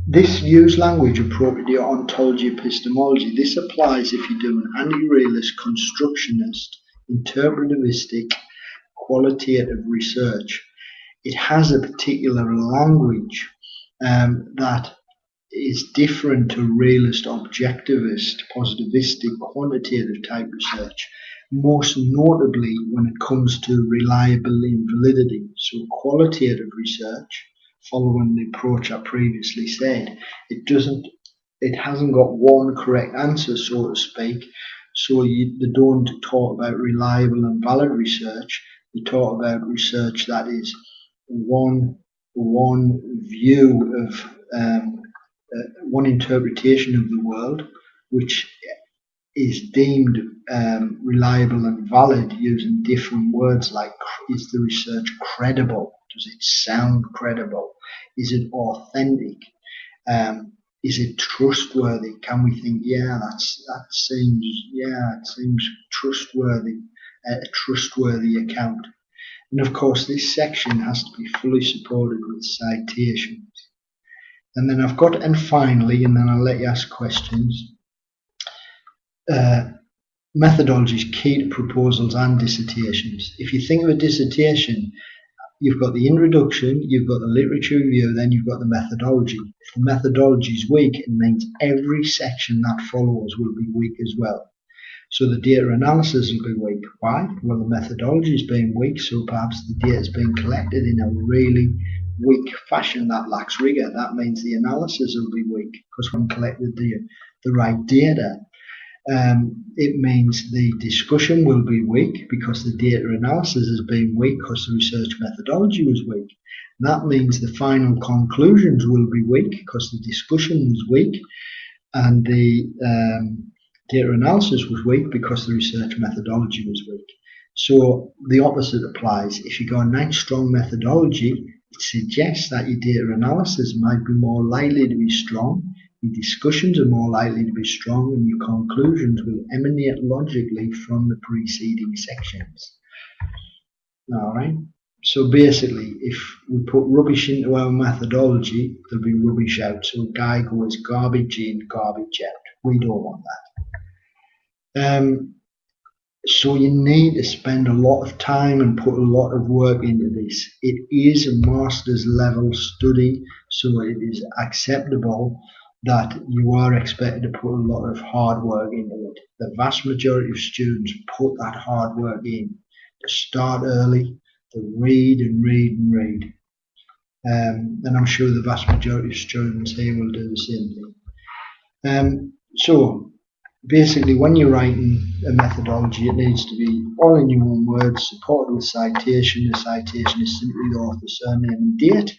This use language appropriate to your ontology epistemology. This applies if you do an anti-realist, constructionist, interpretivistic, qualitative research. It has a particular language that is different to realist, objectivist, positivistic, quantitative type research, most notably when it comes to reliability and validity. So qualitative research, following the approach I previously said, it hasn't got one correct answer, so to speak. So they don't talk about reliable and valid research. They talk about research that is one view of one interpretation of the world, which is deemed reliable and valid using different words like, is the research credible? Does it sound credible? Is it authentic? Is it trustworthy? Can we think, yeah, it seems trustworthy, a trustworthy account? And of course, this section has to be fully supported with citations. And then I've got, and finally, and then I'll let you ask questions. Methodology is key to proposals and dissertations. If you think of a dissertation, you've got the introduction, you've got the literature review, then you've got the methodology. If the methodology is weak, it means every section that follows will be weak as well. So the data analysis will be weak. Why? Well, the methodology is being weak, so perhaps the data is being collected in a really weak fashion that lacks rigor. That means the analysis will be weak because we haven't collected the right data. It means the discussion will be weak because the data analysis has been weak because the research methodology was weak. That means the final conclusions will be weak because the discussion was weak and the data analysis was weak because the research methodology was weak. So the opposite applies. If you got a nice strong methodology, it suggests that your data analysis might be more likely to be strong, your discussions are more likely to be strong, and your conclusions will emanate logically from the preceding sections. Alright, so basically, if we put rubbish into our methodology, there'll be rubbish out. So a guy goes garbage in, garbage out. We don't want that. So you need to spend a lot of time and put a lot of work into this. It is a master's level study, So it is acceptable that you are expected to put a lot of hard work into it. The vast majority of students put that hard work in. To start early, to read and read and read. And I'm sure the vast majority of students here will do the same thing. So basically, when you're writing a methodology, it needs to be all in your own words, supported with citation. The citation is simply the author, surname, and date.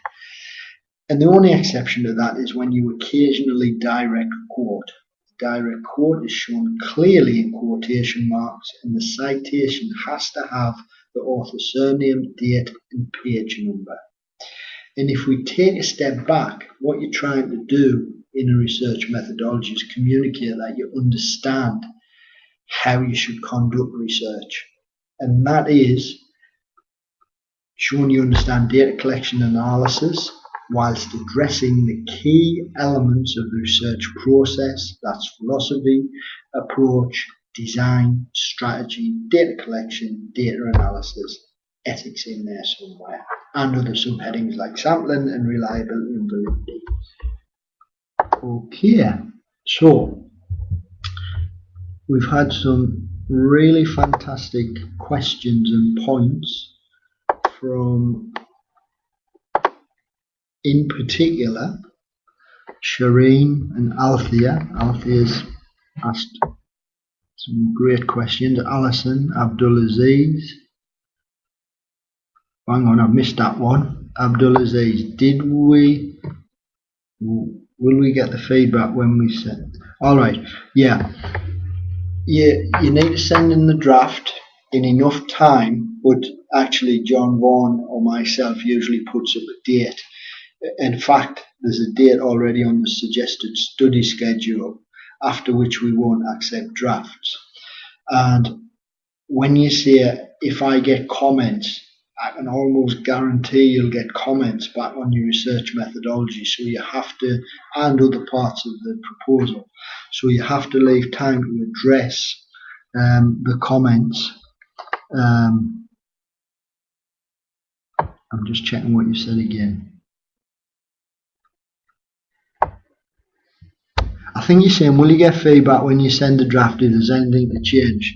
And the only exception to that is when you occasionally direct quote. Direct quote is shown clearly in quotation marks, and the citation has to have the author's surname, date, and page number. And if we take a step back, what you're trying to do in a research methodology is communicate that you understand how you should conduct research. And that is showing you understand data collection and analysis whilst addressing the key elements of the research process. That's philosophy, approach, design, strategy, data collection, data analysis, ethics in there somewhere, and other subheadings like sampling and reliability and validity. Okay, so we've had some really fantastic questions and points from, in particular, Shireen and Althea. Althea's asked some great questions. Alison, Abdulaziz. Hang on, I've missed that one. Abdulaziz, will we get the feedback when we send? Alright, yeah. You need to send in the draft in enough time, but actually John Vaughan or myself usually puts up a date. In fact, there's a date already on the suggested study schedule, after which we won't accept drafts. And when you say, if I get comments, I can almost guarantee you'll get comments back on your research methodology. So you have to, and other parts of the proposal. So you have to leave time to address the comments. I'm just checking what you said again. I think you're saying, will you get feedback when you send the draft if there's anything to change?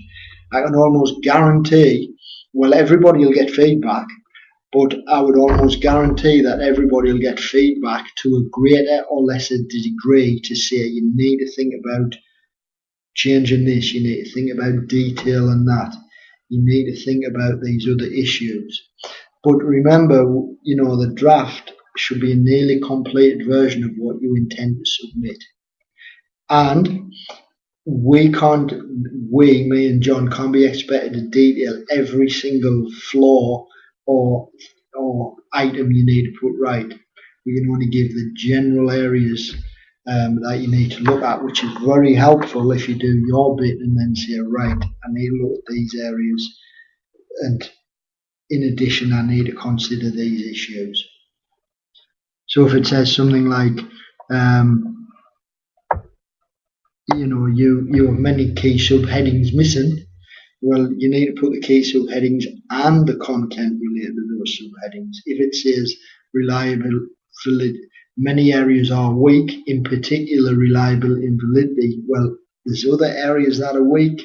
I can almost guarantee, well, everybody will get feedback, but I would almost guarantee that everybody will get feedback to a greater or lesser degree to say you need to think about changing this, you need to think about detail and that, you need to think about these other issues. But remember, you know, the draft should be a nearly completed version of what you intend to submit. And me and John, can't be expected to detail every single flaw or item you need to put right. We can only give the general areas that you need to look at, which is very helpful if you do your bit and then say, right, I need to look at these areas, and in addition, I need to consider these issues. So if it says something like, you know, you have many key subheadings missing, well, you need to put the key subheadings and the content related to those subheadings. If it says reliable validity, many areas are weak, in particular reliability and validity, well, there's other areas that are weak.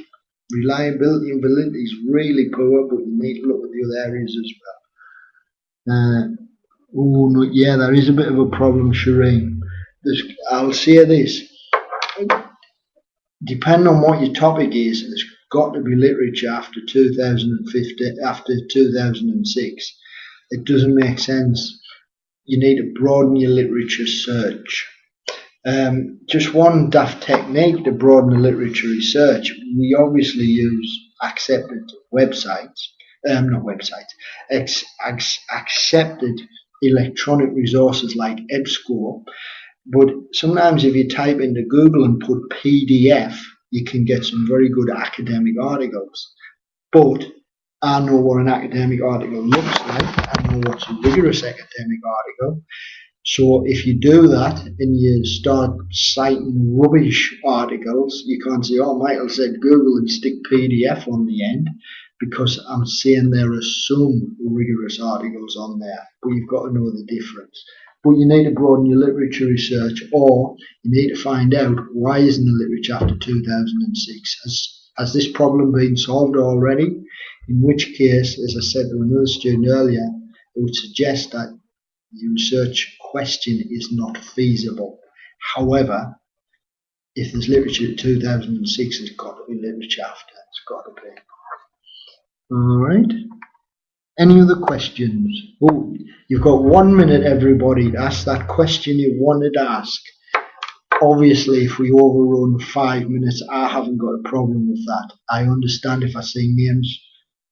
Reliability and validity is really poor, but you need to look at the other areas as well. Oh, no, yeah, there is a bit of a problem, Shireen. I'll say this. Depending on what your topic is, there's got to be literature after 2015, after 2006. It doesn't make sense. You need to broaden your literature search. Just one daft technique to broaden the literature research. We obviously use accepted websites, accepted electronic resources like EBSCO. But sometimes if you type into Google and put PDF, you can get some very good academic articles. But I know what an academic article looks like. I know what's a rigorous academic article. So if you do that and you start citing rubbish articles, you can't say, oh, Michael said Google and stick PDF on the end, because I'm saying there are some rigorous articles on there, but you've got to know the difference. but you need to broaden your literature research, or you need to find out why isn't the literature after 2006? Has this problem been solved already? In which case, as I said to another student earlier, it would suggest that the research question is not feasible. However, if there's literature at 2006, there's got to be literature after. It's got to be. Alright. Any other questions? Oh, you've got 1 minute, everybody, to ask that question you wanted to ask. Obviously, if we overrun 5 minutes, I haven't got a problem with that. I understand if I see names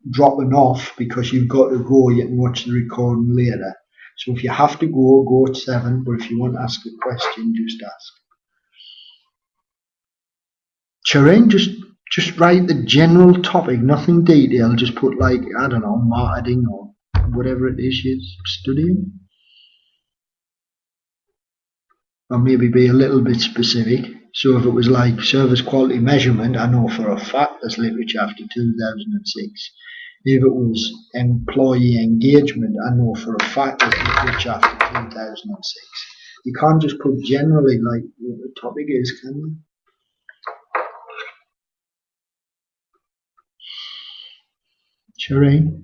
dropping off because you've got to go, you can watch the recording later. So if you have to go, go at 7, but if you want to ask a question, just ask. Shireen, just write the general topic, nothing detailed, just put like, I don't know, marketing or whatever it is you're studying. Or maybe be a little bit specific. So if it was like service quality measurement, I know for a fact there's literature after 2006. If it was employee engagement, I know for a fact there's literature after 2006. You can't just put generally like what the topic is, can you? Shireen?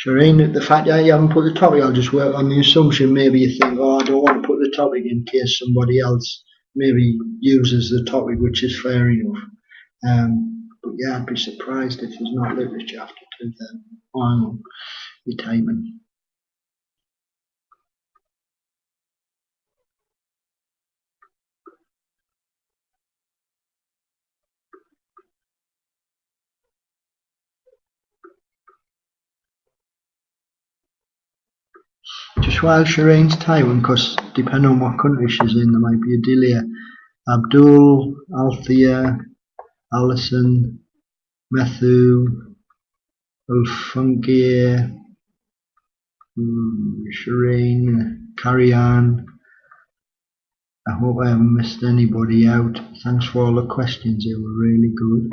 Shireen, the fact that you haven't put the topic, I'll just work on the assumption maybe you think, oh, I don't want to put the topic in case somebody else maybe uses the topic, which is fair enough. But yeah, I'd be surprised if there's not literature after 2000. Oh, hang on, you're typing. Just while Shireen's typing, because depending on what country she's in, there might be a delay. Abdul, Althea, Alison, Methu, Ulfunkia, Shireen, Carrie Ann. I hope I haven't missed anybody out. Thanks for all the questions, they were really good.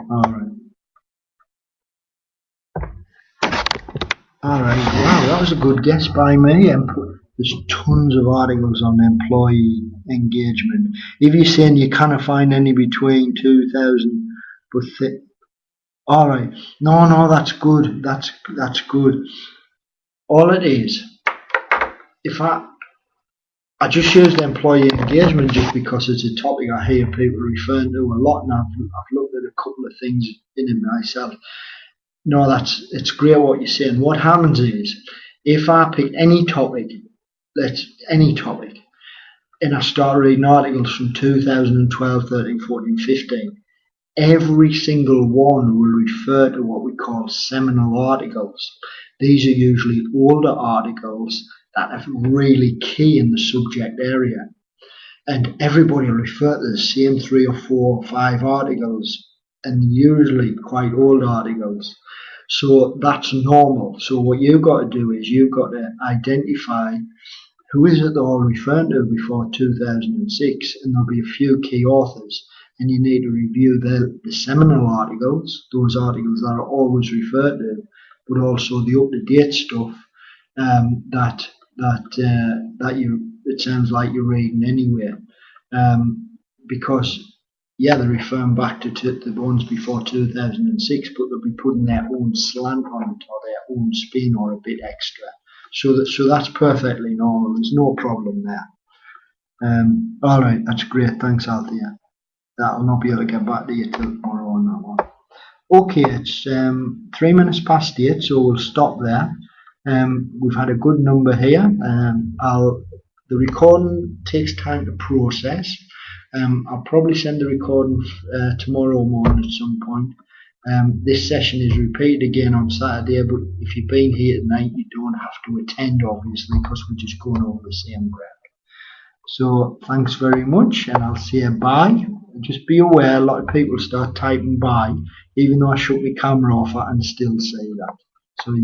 Alright, wow, that was a good guess by me. There's tons of articles on employee engagement. If you're saying you can't find any between 2000, but alright, no, that's good. That's good. All it is, if I just use the employee engagement just because it's a topic I hear people referring to a lot, and I've looked at a couple of things in it myself. No, it's great what you're saying. What happens is, if I pick any topic, and I start reading articles from 2012, 13, 14, 15, every single one will refer to what we call seminal articles. These are usually older articles that are really key in the subject area. And everybody will refer to the same 3 or 4 or 5 articles, and usually quite old articles. So that's normal. So what you've got to do is you've got to identify who is it they're all referring to before 2006, and there'll be a few key authors, and you need to review the seminal articles, those articles that are always referred to, but also the up-to-date stuff it sounds like you're reading anyway, because yeah, they're referring back to the ones before 2006, but they'll be putting their own slant on it or their own spin or a bit extra. So that's perfectly normal. There's no problem there. All right, that's great. Thanks, Althea. I'll not be able to get back to you till tomorrow on that one. Okay, it's 3 minutes past 8, so we'll stop there. We've had a good number here. The recording takes time to process. I'll probably send the recording tomorrow morning at some point. This session is repeated again on Saturday, but if you've been here tonight, you don't have to attend, obviously, because we're just going over the same ground. So thanks very much, and I'll say bye. Just be aware, a lot of people start typing bye, even though I shut my camera off, I can still say that. So